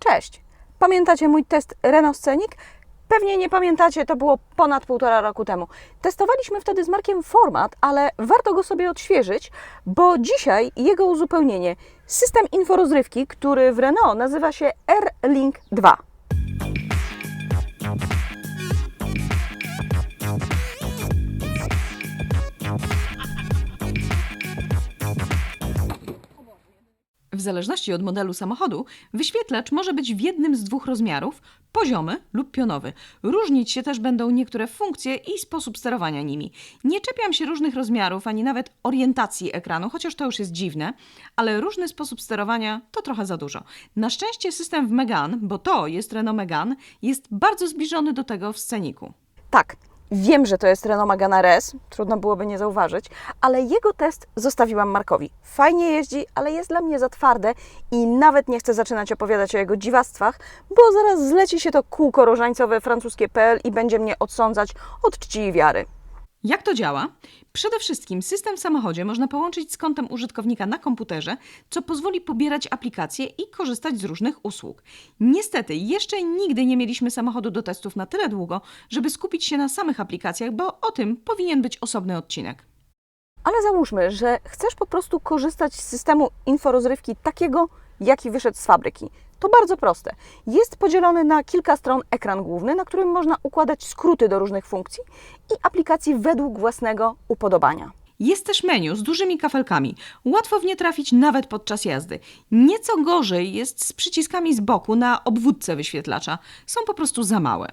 Cześć! Pamiętacie mój test Renault Scenic? Pewnie nie pamiętacie, to było ponad 1,5 roku temu. Testowaliśmy wtedy z Markiem format, ale warto go sobie odświeżyć, bo dzisiaj jego uzupełnienie. System inforozrywki, który w Renault nazywa się R-Link 2. W zależności od modelu samochodu, wyświetlacz może być w jednym z dwóch rozmiarów, poziomy lub pionowy. Różnić się też będą niektóre funkcje i sposób sterowania nimi. Nie czepiam się różnych rozmiarów, ani nawet orientacji ekranu, chociaż to już jest dziwne, ale różny sposób sterowania to trochę za dużo. Na szczęście system w Megane, bo to jest Renault Megane, jest bardzo zbliżony do tego w Scenicu. Tak, wiem, że to jest Renault Megane RS, trudno byłoby nie zauważyć, ale jego test zostawiłam Markowi. Fajnie jeździ, ale jest dla mnie za twarde i nawet nie chcę zaczynać opowiadać o jego dziwactwach, bo zaraz zleci się to kółko różańcowe francuskie.pl i będzie mnie odsądzać od czci i wiary. Jak to działa? Przede wszystkim system w samochodzie można połączyć z kontem użytkownika na komputerze, co pozwoli pobierać aplikacje i korzystać z różnych usług. Niestety, jeszcze nigdy nie mieliśmy samochodu do testów na tyle długo, żeby skupić się na samych aplikacjach, bo o tym powinien być osobny odcinek. Ale załóżmy, że chcesz po prostu korzystać z systemu inforozrywki takiego, jaki wyszedł z fabryki. To bardzo proste. Jest podzielony na kilka stron ekran główny, na którym można układać skróty do różnych funkcji i aplikacji według własnego upodobania. Jest też menu z dużymi kafelkami. Łatwo w nie trafić nawet podczas jazdy. Nieco gorzej jest z przyciskami z boku na obwódce wyświetlacza. Są po prostu za małe.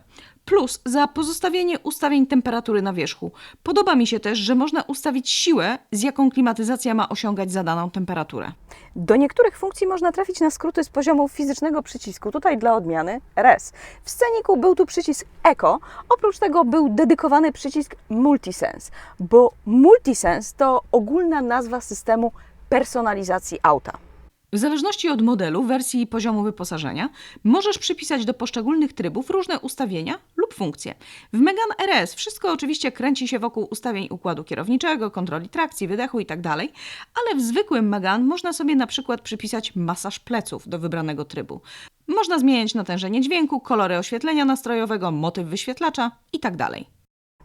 Plus za pozostawienie ustawień temperatury na wierzchu. Podoba mi się też, że można ustawić siłę, z jaką klimatyzacja ma osiągać zadaną temperaturę. Do niektórych funkcji można trafić na skróty z poziomu fizycznego przycisku, tutaj dla odmiany RS. W Scenicu był tu przycisk Eco, oprócz tego był dedykowany przycisk Multisense, bo Multisense to ogólna nazwa systemu personalizacji auta. W zależności od modelu, wersji i poziomu wyposażenia, możesz przypisać do poszczególnych trybów różne ustawienia lub funkcje. W Megane RS wszystko oczywiście kręci się wokół ustawień układu kierowniczego, kontroli trakcji, wydechu itd., ale w zwykłym Megane można sobie na przykład przypisać masaż pleców do wybranego trybu. Można zmieniać natężenie dźwięku, kolory oświetlenia nastrojowego, motyw wyświetlacza itd.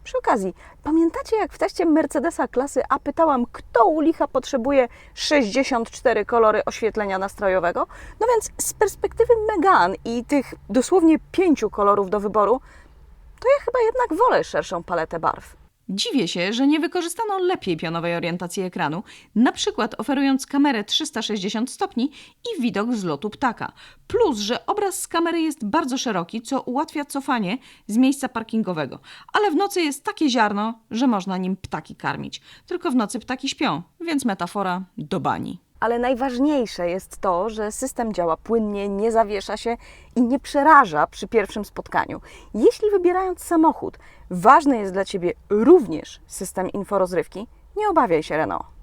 Przy okazji, pamiętacie jak w teście Mercedesa klasy A pytałam, kto u licha potrzebuje 64 kolory oświetlenia nastrojowego? No więc z perspektywy Megane i tych dosłownie 5 kolorów do wyboru, to ja chyba jednak wolę szerszą paletę barw. Dziwię się, że nie wykorzystano lepiej pionowej orientacji ekranu, na przykład oferując kamerę 360 stopni i widok z lotu ptaka. Plus, że obraz z kamery jest bardzo szeroki, co ułatwia cofanie z miejsca parkingowego. Ale w nocy jest takie ziarno, że można nim ptaki karmić. Tylko w nocy ptaki śpią, więc metafora do bani. Ale najważniejsze jest to, że system działa płynnie, nie zawiesza się i nie przeraża przy pierwszym spotkaniu. Jeśli wybierając samochód, ważny jest dla Ciebie również system inforozrywki, nie obawiaj się Renault.